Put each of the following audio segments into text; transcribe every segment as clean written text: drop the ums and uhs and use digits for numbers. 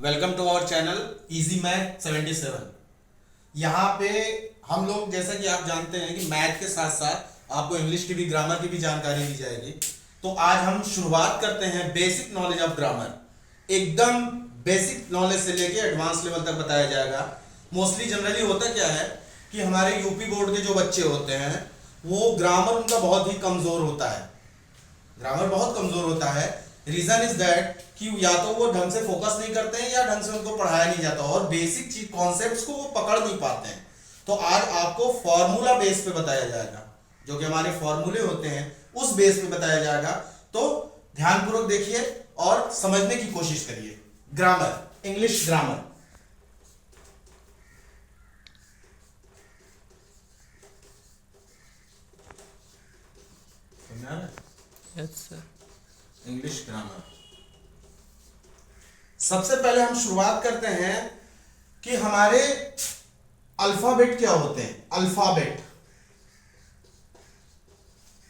Welcome to our channel easy math 77। यहाँ पे हम लोग जैसा कि आप जानते हैं कि मैथ के साथ साथ आपको इंग्लिश की भी ग्रामर की भी जानकारी दी जाएगी। तो आज हम शुरुआत करते हैं बेसिक नॉलेज ऑफ ग्रामर। एकदम बेसिक नॉलेज से लेके एडवांस लेवल तक बताया जाएगा। मोस्टली जनरली होता क्या है कि हमारे यूपी बोर्ड के जो बच्चे होते हैं वो ग्रामर उनका बहुत ही कमजोर होता है। ग्रामर बहुत कमजोर होता है। रीजन इज दैट कि या तो वो ढंग से फोकस नहीं करते हैं या ढंग से उनको पढ़ाया नहीं जाता और बेसिक चीज कॉन्सेप्ट्स को वो पकड़ नहीं पाते हैं। तो आज आपको फॉर्मूला बेस पे बताया जाएगा, जो कि हमारे फॉर्मूले होते हैं उस बेस पे बताया जाएगा। तो ध्यानपूर्वक देखिए और समझने की कोशिश करिए। Grammar, English grammar. Yes sir. English grammar. सबसे पहले हम शुरुआत करते हैं कि हमारे अल्फाबेट क्या होते हैं।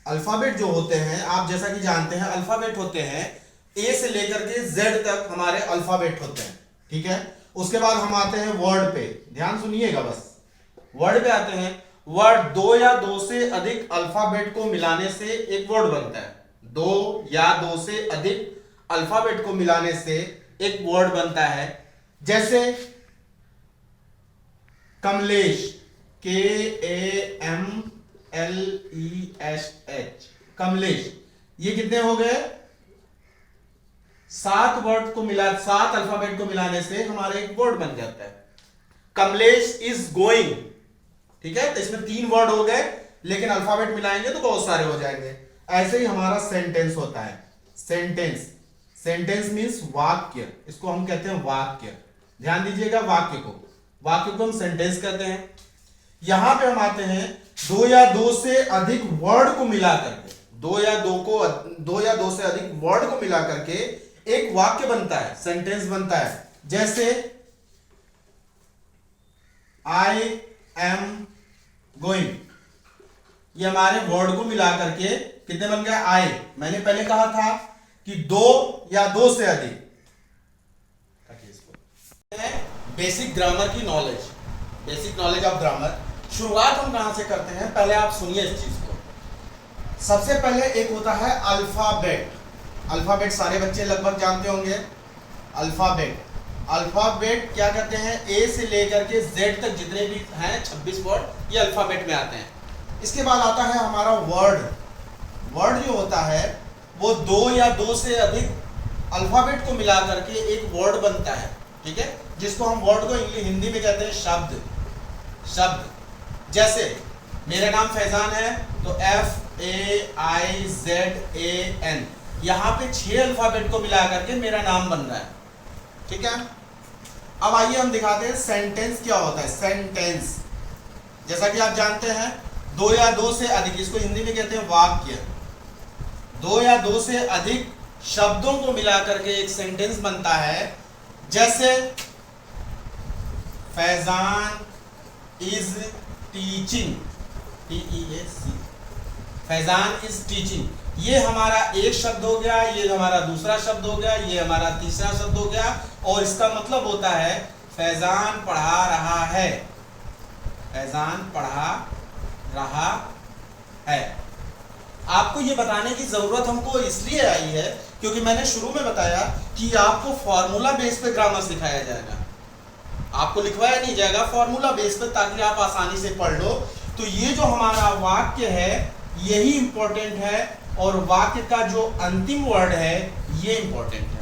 अल्फाबेट जो होते हैं, आप जैसा कि जानते हैं अल्फाबेट होते हैं ए से लेकर के जेड तक हमारे अल्फाबेट होते हैं, ठीक है। उसके बाद हम आते हैं वर्ड पे। ध्यान सुनिएगा बस, वर्ड पे आते हैं। वर्ड दो या दो से अधिक अल्फाबेट को मिलाने से एक वर्ड बनता है। दो या दो से अधिक अल्फाबेट को मिलाने से एक वर्ड बनता है। जैसे कमलेश, KAMLESH, कमलेश। ये कितने हो गए? 7 वर्ड को मिला, 7 अल्फाबेट को मिलाने से हमारा एक वर्ड बन जाता है। कमलेश इज गोइंग, ठीक है। तो इसमें 3 वर्ड हो गए, लेकिन अल्फाबेट मिलाएंगे तो बहुत सारे हो जाएंगे। ऐसे ही हमारा सेंटेंस होता है। सेंटेंस मींस वाक्य, इसको हम कहते हैं वाक्य। ध्यान दीजिएगा, वाक्य को हम सेंटेंस कहते हैं। यहां पे हम आते हैं दो या दो से अधिक वर्ड को मिला करके, दो या दो से अधिक वर्ड को मिला करके एक वाक्य बनता है, सेंटेंस बनता है। जैसे आई एम गोइंग, ये हमारे वर्ड को मिला करके कितने बन गए? आई। मैंने पहले कहा था कि दो या दो से अधिक। बेसिक ग्रामर की knowledge, basic knowledge of grammar. शुरुआत हम कहां से करते हैं, पहले आप सुनिए इस चीज को। सबसे पहले एक होता है अल्फाबेट। अल्फाबेट सारे बच्चे लगभग जानते होंगे। अल्फाबेट क्या कहते हैं? ए से लेकर के जेड तक जितने भी हैं 26 वर्ड, ये अल्फाबेट में आते हैं। इसके बाद आता है हमारा वर्ड। वर्ड जो होता है वो दो या दो से अधिक अल्फाबेट को मिला करके एक वर्ड बनता है, ठीक है, जिसको हम वर्ड को हिंदी में कहते हैं शब्द। जैसे मेरा नाम फैजान है तो FAIZAN, यहां पे 6 अल्फाबेट को मिला करके मेरा नाम बन रहा है, ठीक है। अब आइए हम दिखाते हैं सेंटेंस क्या होता है। सेंटेंस जैसा कि आप जानते हैं, दो या दो से अधिक, इसको हिंदी में कहते हैं वाक्य। दो या दो से अधिक शब्दों को मिला करके एक सेंटेंस बनता है। जैसे Faizan is teaching, TEAC, Faizan is teaching. ये हमारा एक शब्द हो गया, ये हमारा दूसरा शब्द हो गया, ये हमारा तीसरा शब्द हो गया, और इसका मतलब होता है फैजान पढ़ा रहा है। फैजान पढ़ा रहा है। आपको ये बताने की जरूरत हमको इसलिए आई है क्योंकि मैंने शुरू में बताया कि आपको फॉर्मूला बेस पे ग्रामर सिखाया जाएगा। आपको लिखवाया नहीं जाएगा, फॉर्मूला बेस पे, ताकि आप आसानी से पढ़ लो। तो ये जो हमारा वाक्य है यही इंपॉर्टेंट है, और वाक्य का जो अंतिम वर्ड है ये इंपॉर्टेंट है।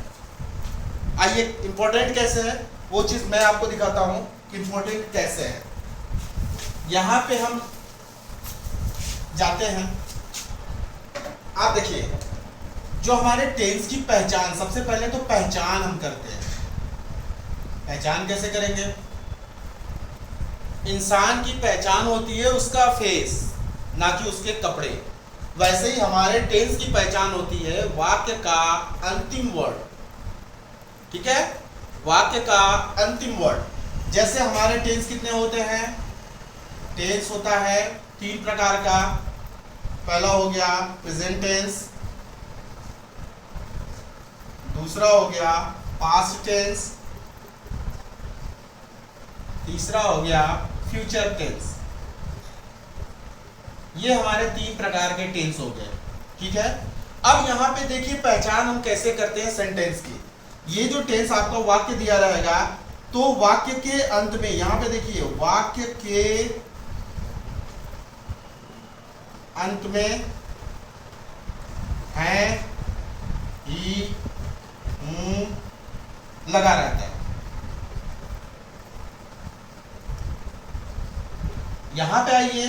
आइए इंपॉर्टेंट कैसे है वो चीज मैं आपको दिखाता हूं कि इंपॉर्टेंट कैसे है। यहां पे हम जाते हैं, आप देखिए जो हमारे टेंस की पहचान, सबसे पहले तो पहचान हम करते हैं। पहचान कैसे करेंगे? इंसान की पहचान होती है उसका फेस, ना कि उसके कपड़े। वैसे ही हमारे टेंस की पहचान होती है वाक्य का अंतिम वर्ड, ठीक है, वाक्य का अंतिम वर्ड। जैसे हमारे टेंस कितने होते हैं? टेंस होता है 3 प्रकार का। पहला हो गया प्रेजेंट टेंस, दूसरा हो गया पास्ट टेंस, तीसरा हो गया फ्यूचर टेंस। ये हमारे 3 प्रकार के टेंस हो गए, ठीक है। अब यहां पे देखिए पहचान हम कैसे करते हैं सेंटेंस की। ये जो टेंस आपका वाक्य दिया रहेगा, तो वाक्य के अंत में यहां पे देखिए वाक्य के अंत में है, ही, हूं लगा रहता है। यहां पे आइए,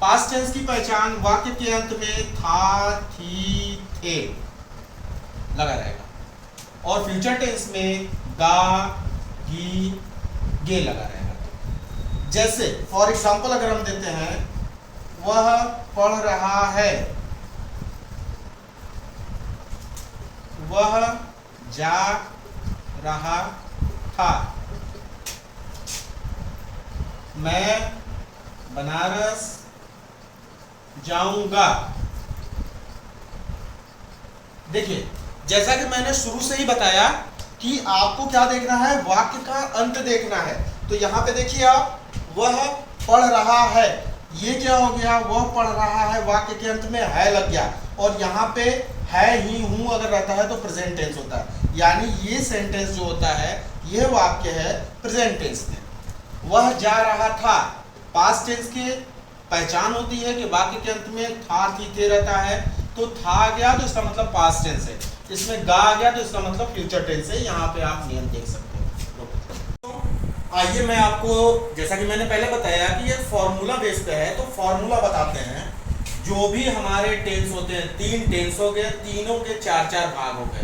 पास्ट टेंस की पहचान वाक्य के अंत में था, थी, थे लगा रहेगा, और फ्यूचर टेंस में गा, गी, गे लगा रहेगा। जैसे फॉर एग्जांपल अगर हम देते हैं, वह पढ़ रहा है, वह जा रहा था, मैं बनारस जाऊंगा। देखिए जैसा कि मैंने शुरू से ही बताया कि आपको क्या देखना है, वाक्य का अंत देखना है। तो यहां पे देखिए आप, वह पढ़ रहा है, ये क्या हो गया, वह पढ़ रहा है, वाक्य के अंत में है लग गया, और यहाँ पे है, ही, हूं अगर रहता है तो प्रेजेंट टेंस होता है। यानी ये सेंटेंस जो होता है, यह वाक्य है प्रेजेंट टेंस में। वह जा रहा था, पास्ट टेंस की पहचान होती है कि वाक्य के अंत में था, थी, थे रहता है। तो था आ गया तो इसका मतलब पास्ट टेंस है, इसमें गा आ गया तो इसका मतलब फ्यूचर टेंस है। यहाँ पे आप नियम देख सकते हो। आइए मैं आपको, जैसा कि मैंने पहले बताया कि ये फॉर्मूला बेस पे है, तो फॉर्मूला बताते हैं। जो भी हमारे टेंस होते हैं, 3 टेंस हो गए, तीनों के 4-4 भाग हो गए।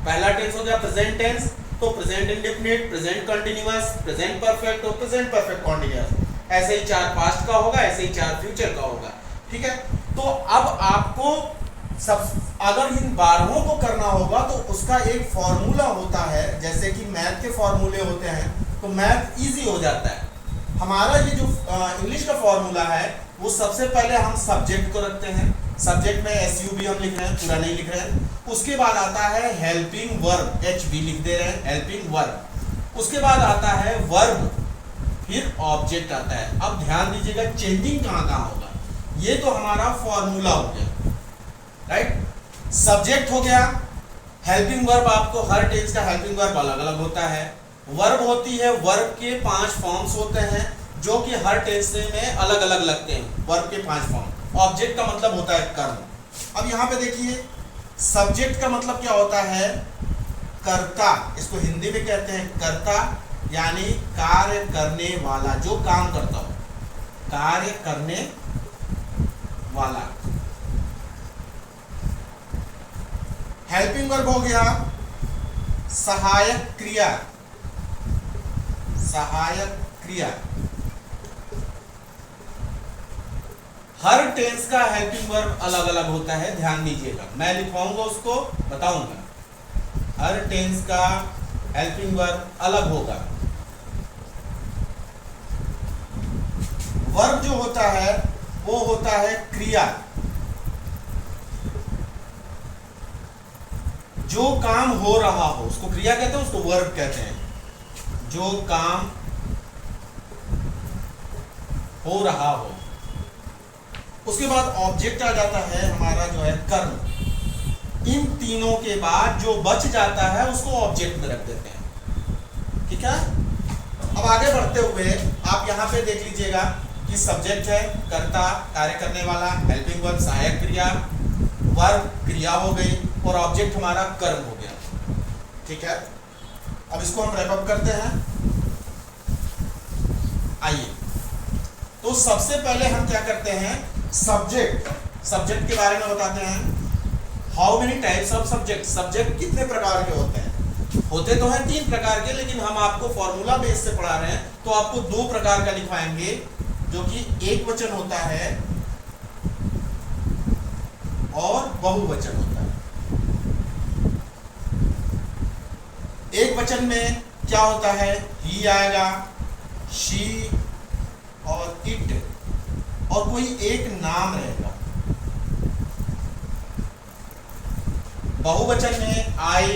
पहला टेंस हो गया प्रेजेंट टेंस, तो present indefinite, present continuous, present perfect और प्रेजेंट परफेक्ट कॉन्टिन्यूअस। ऐसे ही 4 पास्ट का होगा, ऐसे ही 4 फ्यूचर का होगा, ठीक है। तो अब आपको सब, अगर इन 12 को करना होगा तो उसका एक फॉर्मूला होता है। जैसे कि मैथ के फॉर्मूले होते हैं, तो मैथ इजी हो जाता है। हमारा ये जो इंग्लिश का फॉर्मूला है, वो सबसे पहले हम सब्जेक्ट को रखते हैं। सब्जेक्ट में SUB हम लिख रहे हैं, पूरा नहीं लिख रहे हैं। उसके बाद आता है हेल्पिंग वर्ब, HV लिख दे रहे हैं, हेल्पिंग वर्ब। उसके बाद आता है वर्ब, फिर ऑब्जेक्ट आता है। अब ध्यान दीजिएगा चेंजिंग कहाँ कहाँ होगा। ये तो हमारा फॉर्मूला हो गया, राइट। सब्जेक्ट हो गया, हेल्पिंग वर्ब, आपको हर टेंस का हेल्पिंग वर्ब अलग अलग होता है। वर्ब होती है, वर्ब के 5 फॉर्म्स होते हैं जो कि हर टेंस में अलग अलग लगते हैं, वर्ब के 5 फॉर्म। ऑब्जेक्ट का मतलब होता है कर्म। अब यहाँ पे देखिए सब्जेक्ट का मतलब क्या होता है, कर्ता, इसको हिंदी में कहते हैं कर्ता, यानी कार्य करने वाला, जो काम करता हो, कार्य करने वाला। हेल्पिंग वर्ब हो गया सहायक क्रिया, सहायक क्रिया। हर टेंस का हेल्पिंग वर्ब अलग अलग होता है, ध्यान दीजिएगा। मैं लिखवाऊंगा, उसको बताऊंगा। हर टेंस का हेल्पिंग वर्ब अलग होगा। वर्ब जो होता है वो होता है क्रिया, जो काम हो रहा हो उसको क्रिया कहते हैं, उसको वर्ब कहते हैं। जो काम हो रहा हो। उसके बाद ऑब्जेक्ट आ जाता है हमारा जो है कर्म। इन तीनों के बाद जो बच जाता है उसको ऑब्जेक्ट में रख देते हैं, ठीक है। अब आगे बढ़ते हुए आप यहाँ पे देख लीजिएगा कि सब्जेक्ट है कर्ता, कार्य करने वाला, हेल्पिंग वर्ब सहायक क्रिया, वर्ब क्रिया हो गई, और ऑब्जेक्ट हमारा कर्म हो गया, ठीक है। अब इसको हम रैप अप करते हैं। आइए, तो सबसे पहले हम क्या करते हैं, सब्जेक्ट के बारे में बताते हैं। How many types of subject, subject कितने प्रकार के होते हैं। होते तो हैं 3 प्रकार के, लेकिन हम आपको फॉर्मूला बेस से पढ़ा रहे हैं, तो आपको 2 प्रकार का लिखवाएंगे, जो कि एक वचन होता है और बहुवचन होता है। एक वचन में क्या होता है, ही आएगा, शी और इट, और कोई एक नाम रहेगा। बहुवचन में आई,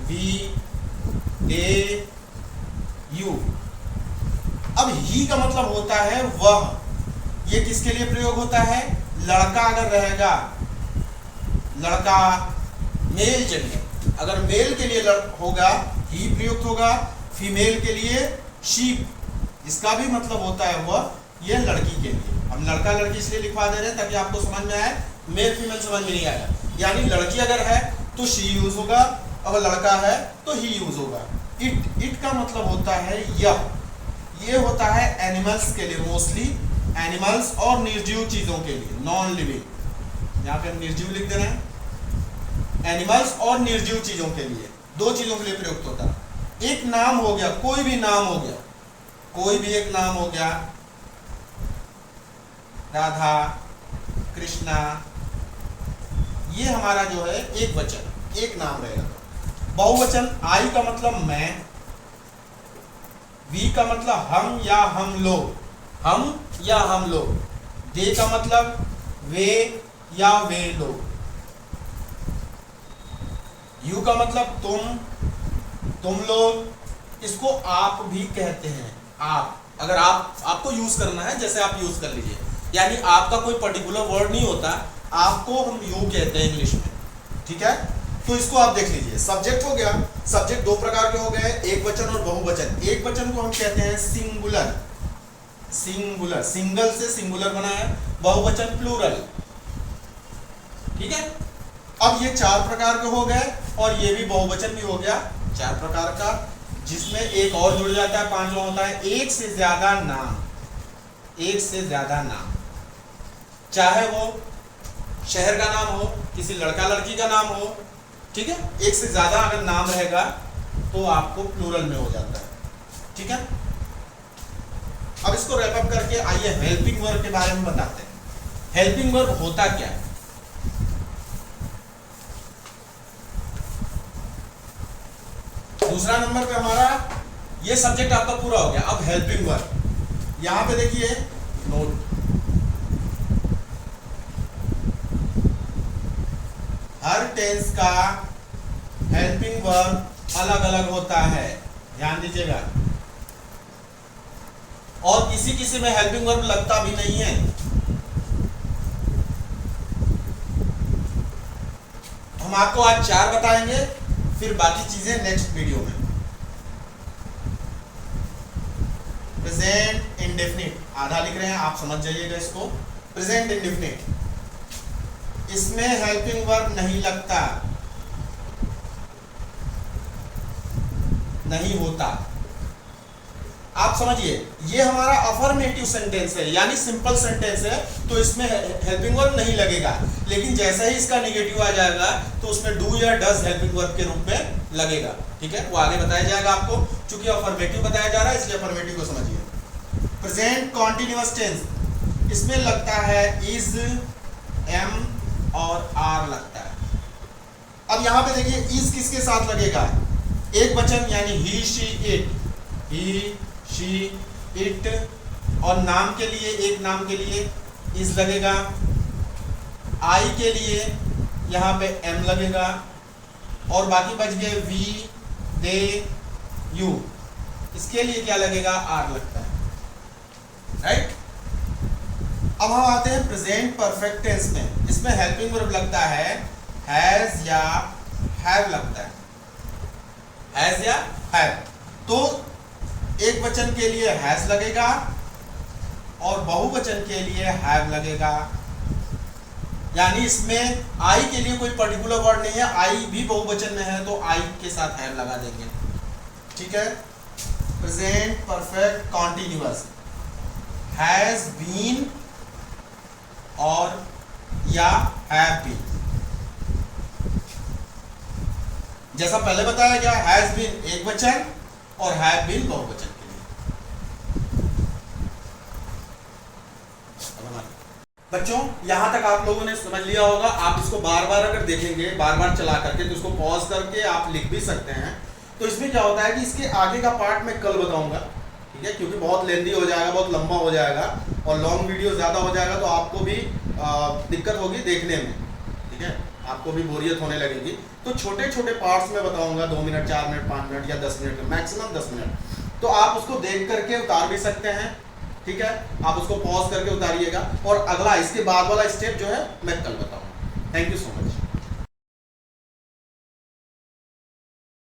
वी, दे, यू। अब ही का मतलब होता है वह, ये किसके लिए प्रयोग होता है? लड़का अगर रहेगा, लड़का मेल जेंडर, अगर मेल के लिए होगा ही प्रयुक्त होगा, फीमेल के लिए शी, इसका भी मतलब होता है वह, ये लड़की के लिए। हम लड़का लड़की इसलिए लिखवा दे रहे हैं ताकि आपको समझ में आए, मेल फीमेल समझ में नहीं आएगा। यानी लड़की अगर है तो शी यूज होगा, अगर लड़का है तो ही यूज होगा। इट का मतलब होता है यह, ये होता है एनिमल्स के लिए, मोस्टली एनिमल्स और निर्जीव चीजों के लिए, नॉन लिविंग, यहाँ पे हम निर्जीव लिख दे रहे हैं। एनिमल्स और निर्जीव चीजों के लिए, दो चीजों के लिए प्रयुक्त होता है। एक नाम हो गया, कोई भी नाम हो गया, कोई भी एक नाम हो गया, राधा, कृष्णा, ये हमारा जो है एक वचन, एक नाम रहेगा। बहुवचन, आई का मतलब मैं, वी का मतलब हम या हम लोग, हम या हम लोग, दे का मतलब वे या वे लोग, यू का मतलब तुम लोग, इसको आप भी कहते हैं। आप, अगर आपको यूज करना है जैसे आप यूज कर लीजिए, यानी आपका कोई पर्टिकुलर वर्ड नहीं होता, आपको हम यू कहते हैं इंग्लिश में, ठीक है। तो इसको आप देख लीजिए, सब्जेक्ट हो गया, सब्जेक्ट दो प्रकार के हो गए, एक वचन और बहुवचन। एक वचन को हम कहते हैं सिंगुलर, सिंगुलर, सिंगल से सिंगुलर बना है, बहुवचन प्लूरल, ठीक है। अब ये चार प्रकार के हो गए, और ये भी बहुवचन भी हो गया चार प्रकार का, जिसमें एक और जुड़ जाता है, पांचवा होता है एक से ज्यादा नाम, एक से ज्यादा नाम, चाहे वो शहर का नाम हो, किसी लड़का लड़की का नाम हो, ठीक है। एक से ज्यादा अगर नाम रहेगा तो आपको प्लूरल में हो जाता है, ठीक है। अब इसको रैप अप करके आइए हेल्पिंग वर्ब के बारे में बताते हैं। हेल्पिंग वर्ब होता क्या है? दूसरा नंबर पे हमारा ये सब्जेक्ट आपका पूरा हो गया। अब हेल्पिंग वर्ब, यहां पे देखिए नोट, हर टेंस का हेल्पिंग वर्ब अलग अलग होता है, ध्यान दीजिएगा। और किसी किसी में हेल्पिंग वर्ब लगता भी नहीं है। हम आपको आज चार बताएंगे, फिर बाकी चीजें नेक्स्ट वीडियो में। प्रेजेंट इंडेफिनिट, आधा लिख रहे हैं, आप समझ जाइएगा इसको। प्रेजेंट इंडेफिनिट, इसमें हेल्पिंग वर्ब नहीं लगता, नहीं होता। आप समझिए, ये हमारा अफर्मेटिव सेंटेंस है, यानी सिंपल सेंटेंस है, तो इसमें हेल्पिंग वर्ब नहीं लगेगा। लेकिन जैसे ही इसका निगेटिव आ जाएगा तो उसमें डू या डज हेल्पिंग वर्ब के रूप में लगेगा, ठीक है। वो आगे बताया जाएगा आपको, चूंकि अफर्मेटिव बताया जा रहा है इसलिए अफर्मेटिव को समझिए। प्रेजेंट कॉन्टिन्यूअस टेंस, इसमें लगता है इज, एम और आर लगता है। अब यहां पे देखिए इज किसके साथ लगेगा? एक वचन, यानी he she it, he she it, और नाम के लिए, एक नाम के लिए इज लगेगा। आई के लिए यहाँ पे एम लगेगा, और बाकी बच गए वी, दे, यू, इसके लिए क्या लगेगा? आर लगता है, राइट। अब हम आते हैं प्रेजेंट परफेक्ट टेंस में। इसमें हेल्पिंग वर्ब लगता है हैज या हैव लगता है, हैज या हैव। तो एक वचन के लिए हैज लगेगा और बहुवचन के लिए हैव लगेगा। यानी इसमें आई के लिए कोई पर्टिकुलर वर्ड नहीं है, आई भी बहुवचन में है तो आई के साथ हैव लगा देंगे, ठीक है। Present perfect continuous, has been और या हैव बीन, जैसा पहले बताया गया, हैज बीन एक वचन और हैव बीन बहुवचन के लिए। बच्चों, यहां तक आप लोगों ने समझ लिया होगा। आप इसको बार बार अगर देखेंगे, बार बार चला करके, तो इसको पॉज करके आप लिख भी सकते हैं। तो इसमें क्या होता है कि इसके आगे का पार्ट मैं कल बताऊंगा, ठीक है, क्योंकि बहुत लेंदी हो जाएगा, बहुत लंबा हो जाएगा और लॉन्ग वीडियो ज़्यादा हो जाएगा तो आपको भी दिक्कत होगी देखने में, ठीक है, आपको भी बोरियत होने लगेगी। तो छोटे छोटे पार्ट्स में बताऊंगा, 2 मिनट, 4 मिनट, 5 मिनट या 10 मिनट, मैक्सिमम 10 मिनट। तो आप उसको देख करके उतार भी सकते हैं, ठीक है, आप उसको पॉज करके उतारिएगा, और अगला इसके बाद वाला स्टेप जो है मैं कल बताऊंगा। Thank you so much.